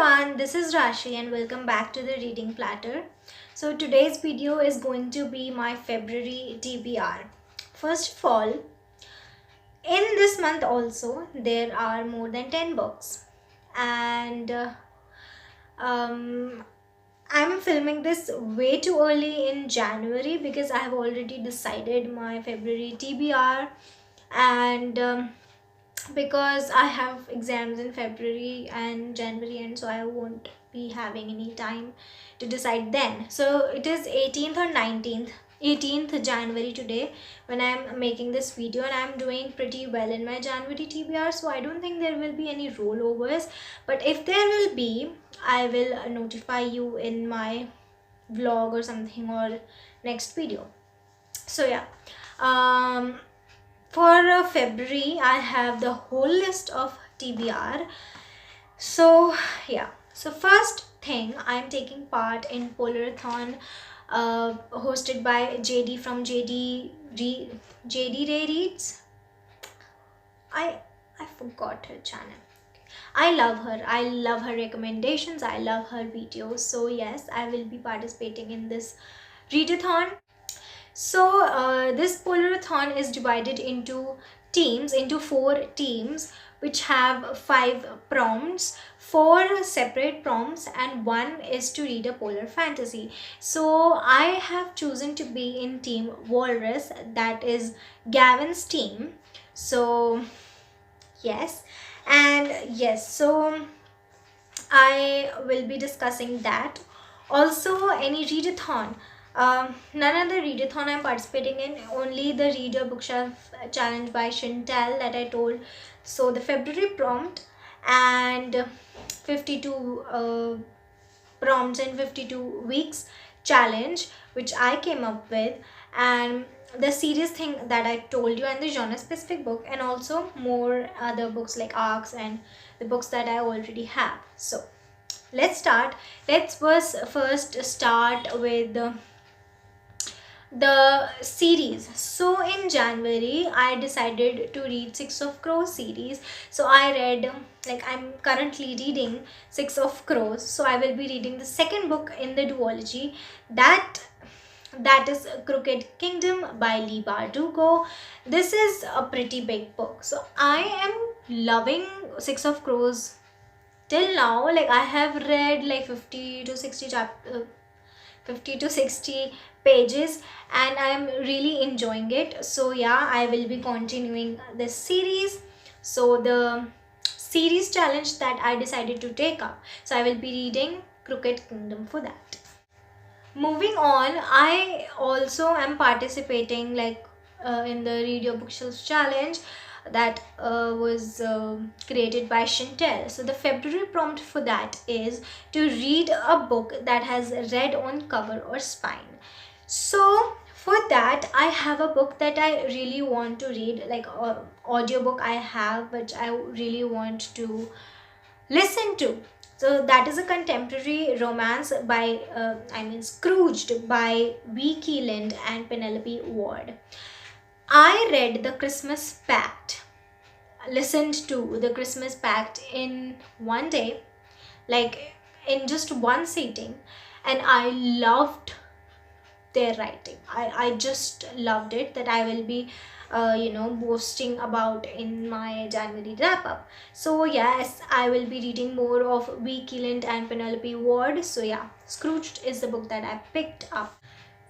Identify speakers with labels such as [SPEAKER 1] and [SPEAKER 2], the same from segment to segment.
[SPEAKER 1] everyone, this is Rashi and welcome back to the Reading Platter. So today's video is going to be my February TBR. First of all, in this month also there are more than 10 books and I'm filming this way too early in January because I have already decided my February TBR and because I have exams in February and January, and so I won't be having any time to decide then. So it is 18th or 18th January today when I'm making this video, and I'm doing pretty well in my January TBR, so I don't think there will be any rollovers, but if there will be, I will notify you in my vlog or something or next video. So yeah, for February I have the whole list of TBR. So yeah, so first thing, I'm taking part in Polarathon hosted by JD from JD Ray Reads. I forgot her channel. I love her recommendations, I love her videos. So yes, I will be participating in this readathon. So this Polarathon is divided into four teams, which have 5 prompts, 4 separate prompts, and 1 is to read a polar fantasy. So I have chosen to be in team Walrus, that is Gavin's team. So yes, so I will be discussing that. Also, any readathon. None other readathon I'm participating in, only the Reader Bookshelf Challenge by Chantel that I told. So the February prompt and 52 prompts in 52 weeks challenge, which I came up with, and the series thing that I told you, and the genre specific book, and also more other books like arcs and the books that I already have. So let's start. Let's first start with the series. So in January I decided to read Six of Crows series. So I read, I'm currently reading Six of Crows, so I will be reading the second book in the duology, that is Crooked Kingdom by Lee Bardugo. This is a pretty big book, so I am loving Six of Crows till now. I have read 50 to 60 pages and I'm really enjoying it. So yeah, I will be continuing this series. So the series challenge that I decided to take up, so I will be reading Crooked Kingdom for that. Moving on, I also am participating in the Read Your Bookshelf challenge that was created by Chantel. So the February prompt for that is to read a book that has red on cover or spine. So for that, I have a book that I really want to read, audiobook I have, which I really want to listen to. So that is a contemporary romance by Scrooged by V. Keeland and Penelope Ward. I read The Christmas Pact, listened to The Christmas Pact in one day, in just one sitting, and I loved their writing. I just loved it, that I will be boasting about in my January wrap up. So yes, I will be reading more of V. Keeland and Penelope Ward. So yeah, Scrooged is the book that I picked up.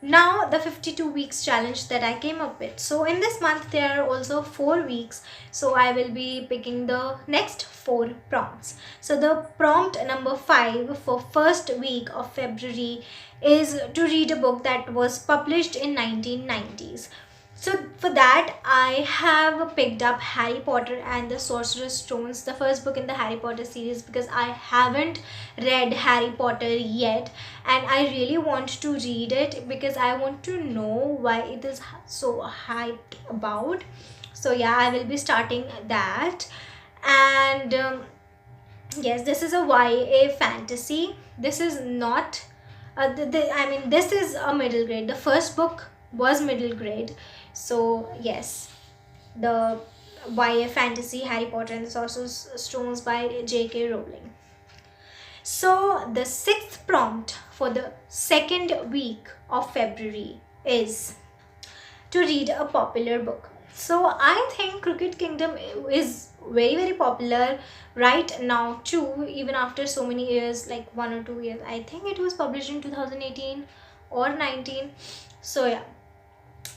[SPEAKER 1] Now the 52 weeks challenge that I came up with. So in this month there are also 4 weeks, so I will be picking the next 4 prompts. So the prompt number 5 for first week of February is to read a book that was published in 1990s. So for that, I have picked up Harry Potter and the Sorcerer's Stones, the first book in the Harry Potter series, because I haven't read Harry Potter yet and I really want to read it because I want to know why it is so hyped about. So yeah, I will be starting that. And yes, this is a YA fantasy. This is not this is a middle grade. The first book was middle grade. So yes, the YA fantasy Harry Potter and the Sorcerer's Stones by J.K. Rowling. So the sixth prompt for the second week of February is to read a popular book. So I think Crooked Kingdom is very very popular right now too, even after so many years, like 1 or 2 years. I think it was published in 2018 or 19. So yeah,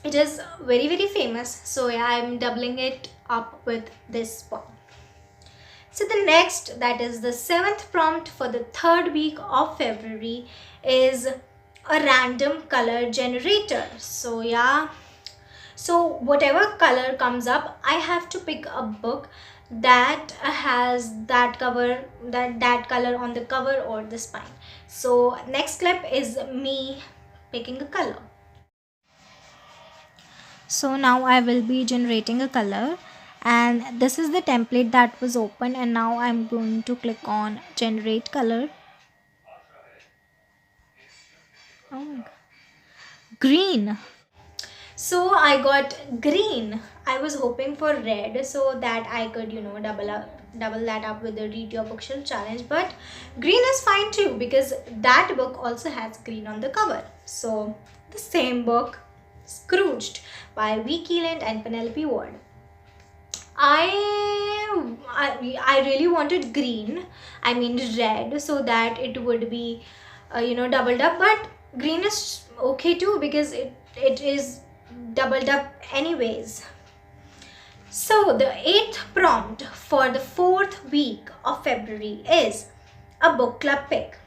[SPEAKER 1] it is very very famous. So yeah, I'm doubling it up with this one. So the next, that is the seventh prompt for the third week of February, is a random color generator. So yeah, so whatever color comes up, I have to pick a book that has that cover, that color on the cover or the spine. So next clip is me picking a color. So now I will be generating a color, and this is the template that was open, and now I'm going to click on generate color. Oh my god, green. So I got green. I was hoping for red so that I could, double that up with the Read Your Bookshelf challenge. But green is fine too, because that book also has green on the cover. So the same book, Scrooged by Vicky Lind and Penelope Ward. I really wanted green, I mean red, so that it would be doubled up, but green is okay too because it is doubled up anyways. So the eighth prompt for the fourth week of February is a book club pick.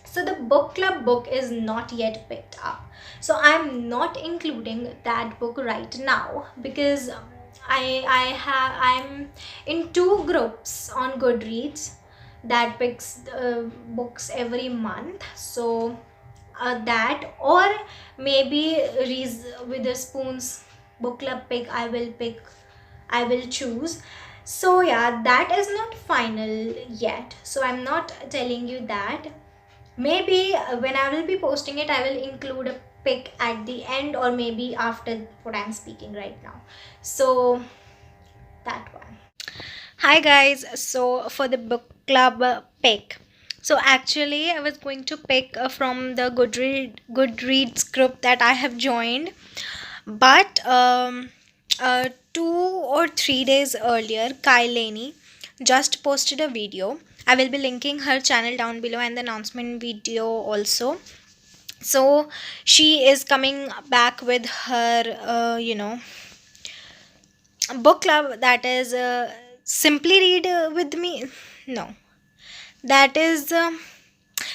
[SPEAKER 1] So the book club book is not yet picked up, so I'm not including that book right now because I'm in two groups on Goodreads that picks books every month. So that, or maybe Reese with the Spoons book club pick, I will choose. So yeah, that is not final yet, so I'm not telling you that. Maybe when I will be posting it, I will include a pic at the end, or maybe after what I'm speaking right now. So that one. Hi guys, so for the book club pick, so actually I was going to pick from the Goodreads group that I have joined, but 2 or 3 days earlier, Kailani just posted a video. I will be linking her channel down below and the announcement video also. So she is coming back with her book club, that is simply read with me, no, that is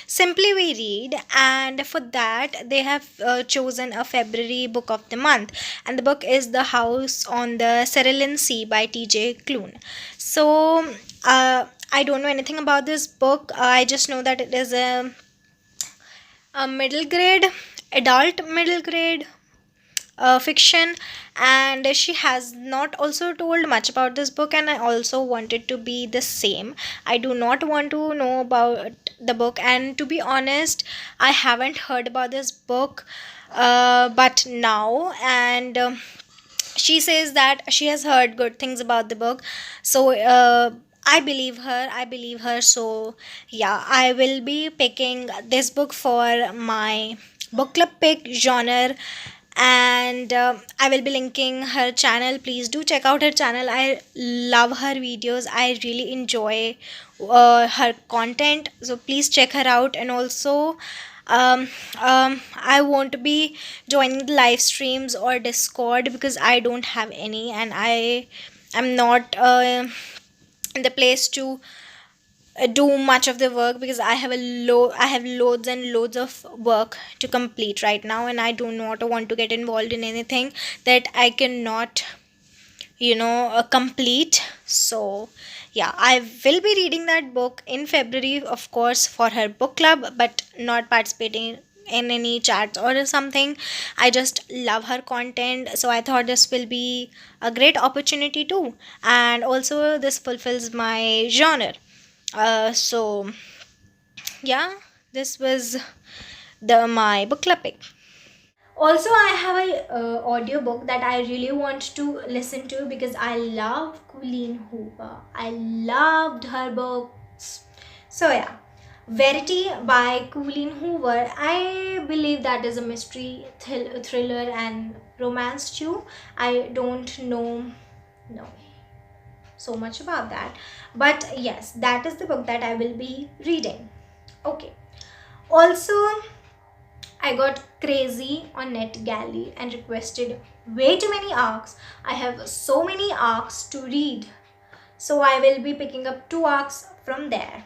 [SPEAKER 1] simply we read, and for that they have chosen a February book of the month, and the book is The House on the Cerulean Sea by TJ Klune. So I don't know anything about this book. I just know that it is a middle grade, adult middle grade fiction, and she has not also told much about this book, and I also wanted to be the same. I do not want to know about the book, and to be honest, I haven't heard about this book but now, and she says that she has heard good things about the book. So I believe her. So yeah, I will be picking this book for my book club pick genre, and I will be linking her channel. Please do check out her channel. I love her videos. I really enjoy her content, so please check her out. And also I won't be joining the live streams or Discord because I don't have any, and I am not in the place to do much of the work, because I have loads and loads of work to complete right now, and I do not want to get involved in anything that I cannot complete. So yeah, I will be reading that book in February, of course, for her book club, but not participating in any chats or something. I just love her content, so I thought this will be a great opportunity too, and also this fulfills my genre. So yeah, this was the my book club pick. Also, I have a audiobook that I really want to listen to because I love Colleen Hoover. I loved her books. So yeah, Verity by Colleen Hoover. I believe that is a mystery thriller and romance too. I don't know no so much about that, but yes, that is the book that I will be reading. Okay. Also, I got crazy on NetGalley and requested way too many arcs. I have so many arcs to read, so I will be picking up 2 arcs from there.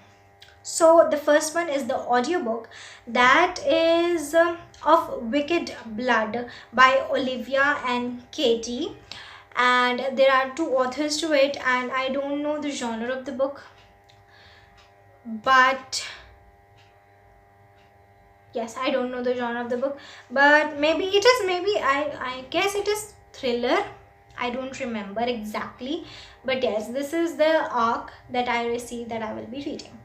[SPEAKER 1] So the first one is the audiobook, that is of Wicked Blood by Olivia and Katie, and there are 2 authors to it, and I don't know the genre of the book, but yes, I don't know the genre of the book, but maybe it is, maybe I guess it is thriller. I don't remember exactly, but yes, this is the arc that I received that I will be reading.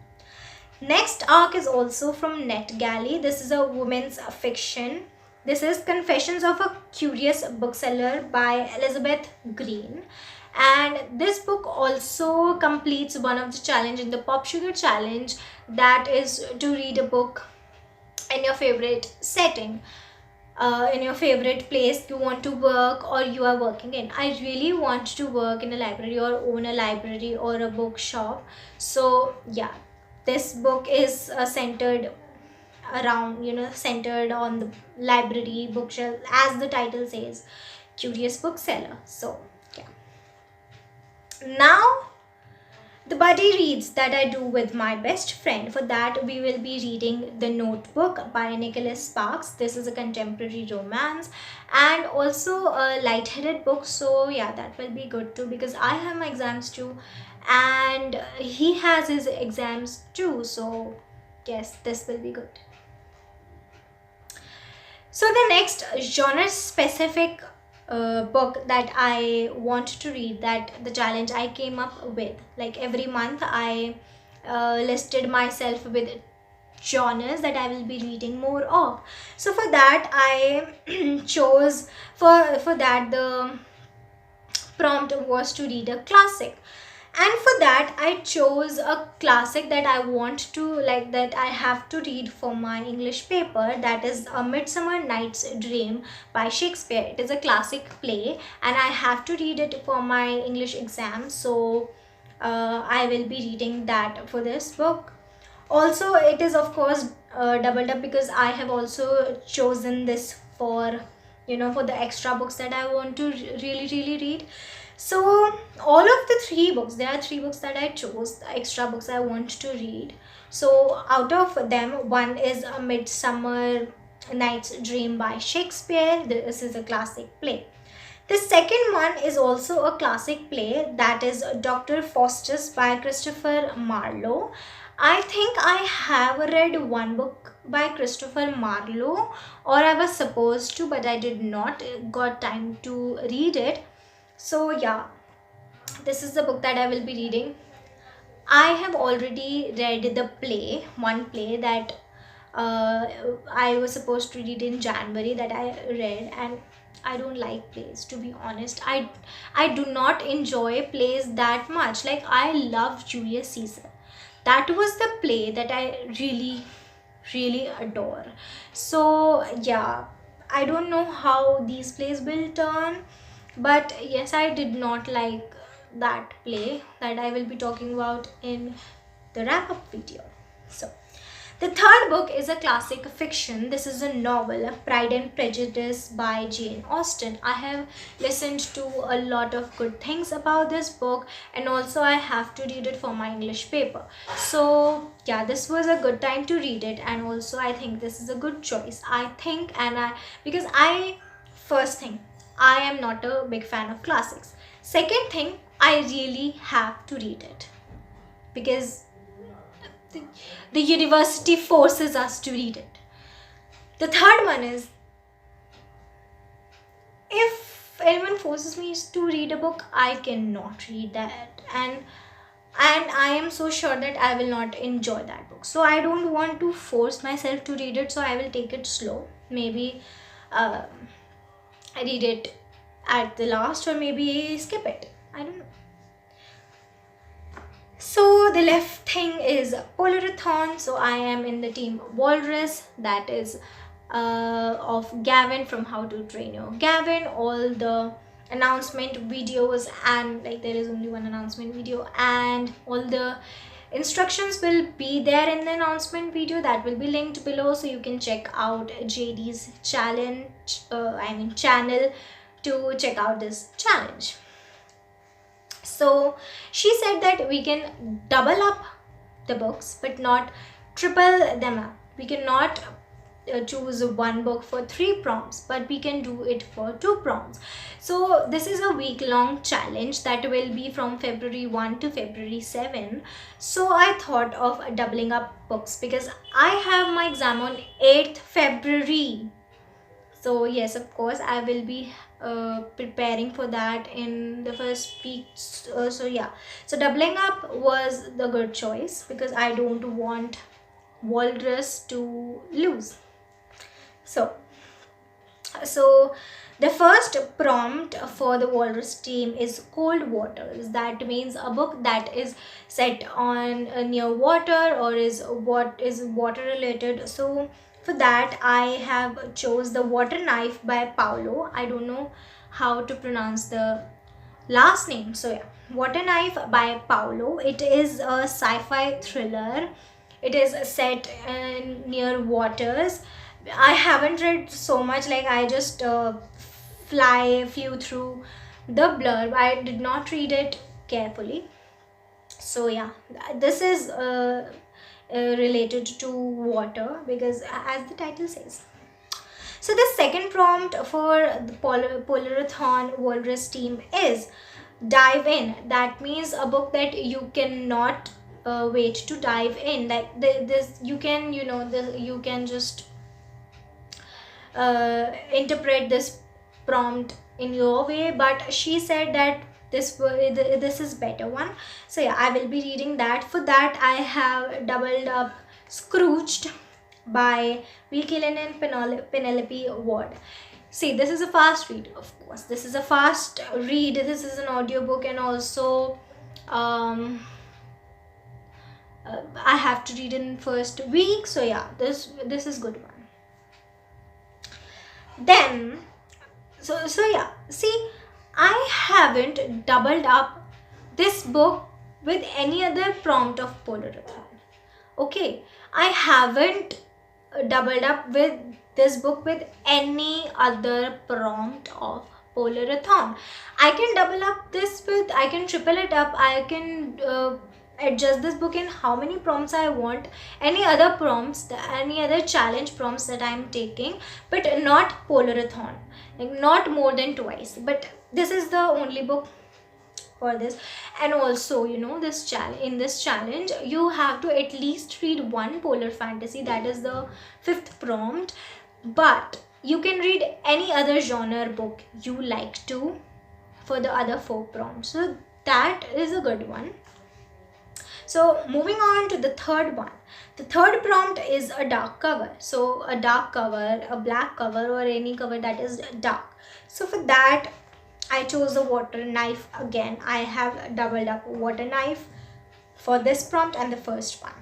[SPEAKER 1] Next arc is also from NetGalley. This is a women's fiction. This is Confessions of a Curious Bookseller by Elizabeth Green. And this book also completes one of the challenge in the Pop Sugar Challenge, that is to read a book in your favorite setting, in your favorite place you want to work or you are working in. I really want to work in a library or own a library or a bookshop. So yeah, this book is centered around, centered on the library bookshelf, as the title says, curious bookseller. So yeah, now the buddy reads that I do with my best friend. For that, we will be reading The Notebook by Nicholas Sparks. This is a contemporary romance and also a light-headed book. So yeah, that will be good too, because I have my exams too and he has his exams too. So yes, this will be good. So the next genre-specific book that I want to read, that the challenge I came up with, like every month I listed myself with genres that I will be reading more of. So for that I chose, for that the prompt was to read a classic, and for that I chose a classic that I want to, like, that I have to read for my English paper, that is A Midsummer Night's Dream by Shakespeare. It is a classic play and I have to read it for my English exam, so I will be reading that for this book. Also, it is of course doubled up because I have also chosen this for, for the extra books that I want to really read. So all of the 3 books, there are 3 books that I chose, the extra books I want to read. So out of them, one is A Midsummer Night's Dream by Shakespeare. This is a classic play. The second one is also a classic play, that is Dr. Faustus by Christopher Marlowe. I think I have read one book by Christopher Marlowe, or I was supposed to, but I did not got time to read it. So yeah, this is the book that I will be reading. I have already read the play, one play that I was supposed to read in January, that I read, and I don't like plays, to be honest. I do not enjoy plays that much. Like, I love Julius Caesar. That was the play that I really adore. So yeah, I don't know how these plays will turn, but yes, I did not like that play that I will be talking about in the wrap up video. So the third book is a classic fiction. This is a novel, Pride and Prejudice by Jane Austen. I have listened to a lot of good things about this book, and also I have to read it for my English paper. So yeah, this was a good time to read it, and also I think this is a good choice. I think, because first thing, I am not a big fan of classics. Second thing, I really have to read it because the university forces us to read it. The third one is, if anyone forces me to read a book, I cannot read that, and I am so sure that I will not enjoy that book. So I don't want to force myself to read it, so I will take it slow. Maybe I read it at the last, or maybe skip it. I don't know. So the left thing is Polarathon. So I am in the team Walrus, that is of Gavin from How to Train Your Gavin. All the announcement videos, and like there is only one announcement video, and all the instructions will be there in the announcement video that will be linked below, so you can check out JD's challenge, channel, to check out this challenge. So she said that we can double up the books but not triple them up. We cannot choose one book for 3 prompts, but we can do it for 2 prompts. So this is a week-long challenge that will be from February 1 to February 7. So I thought of doubling up books because I have my exam on 8th February. So yes, of course, I will be preparing for that in the first week. So yeah, so doubling up was the good choice because I don't want Walrus to lose. So the first prompt for the Walrus team is Cold Waters. That means a book that is set on near water or is water related. So for that I have chose The Water Knife by Paulo. I don't know how to pronounce the last name. So yeah, Water Knife by Paulo. It is a sci-fi thriller. It is set near waters. I haven't read so much, like I just flew through the blurb. I did not read it carefully. So yeah, this is related to water because as the title says. So the second prompt for the Polarathon Walrus team is Dive In. That means a book that you cannot wait to dive in. Like this, you can, you can just interpret this prompt in your way, but she said that this is better one. So yeah, I will be reading that. For that I have doubled up Scrooged by Vicky Lynn and Penelope Ward. See, this is a fast read, of course. This is a fast read. This is an audiobook, and also I have to read in first week. So yeah, this is good one. Then so yeah, see, I haven't doubled up this book with any other prompt of Polarathon. Okay, I haven't doubled up with this book with any other prompt of Polarathon. I can double up this with, I can triple it up, I can adjust this book in how many prompts I want, any other prompts, any other challenge prompts that I'm taking, but not Polarathon, like not more than twice. But this is the only book for this. And also, this in this challenge you have to at least read one polar fantasy, that is the 5th prompt, but you can read any other genre book you like to for the other 4 prompts. So that is a good one. So moving on to the third one. The third prompt is a dark cover. So a dark cover, a black cover, or any cover that is dark. So for that I chose the Water Knife again. I have doubled up Water Knife for this prompt and the first one.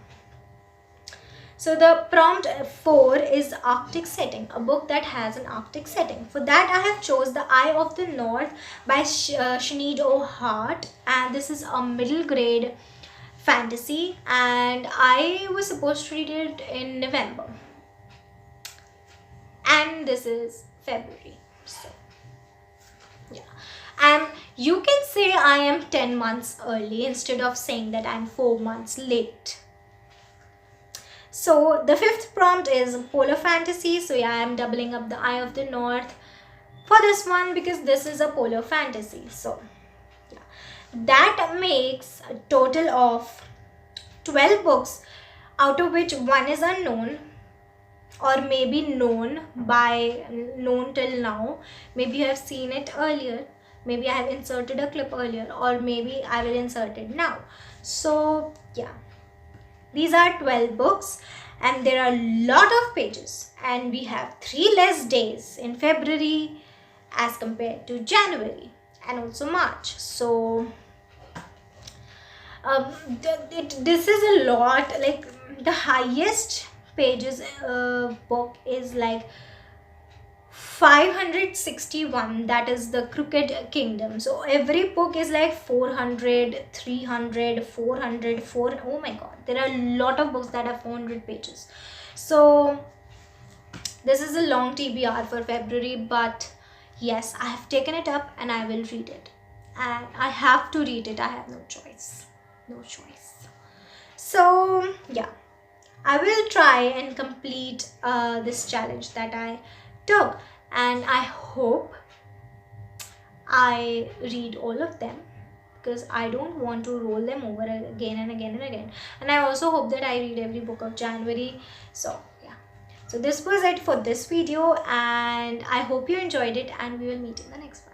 [SPEAKER 1] So the prompt 4 is Arctic Setting, a book that has an Arctic setting. For that I have chose The Eye of the North by Sinead O'Hart, and this is a middle grade fantasy, and I was supposed to read it in November, and this is February. So yeah, and you can say I am 10 months early instead of saying that I'm 4 months late. So the 5th prompt is Polar Fantasy. So yeah, I am doubling up The Eye of the North for this one because this is a polar fantasy. So that makes a total of 12 books, out of which one is unknown, or maybe known till now. Maybe you have seen it earlier, maybe I have inserted a clip earlier, or maybe I will insert it now. So yeah, these are 12 books and there are a lot of pages, and we have 3 less days in February as compared to January and also March. So This is a lot. Like the highest pages book is like 561, that is the Crooked Kingdom. So every book is like 400, 300, 400, 4. Oh my god, there are a lot of books that are 400 pages. So this is a long TBR for February, but yes, I have taken it up and I will read it. And I have to read it. I have no choice. No choice. So yeah, I will try and complete this challenge that I took, and I hope I read all of them, because I don't want to roll them over again and again and again. And I also hope that I read every book of January. So yeah, so this was it for this video, and I hope you enjoyed it, and we will meet in the next one.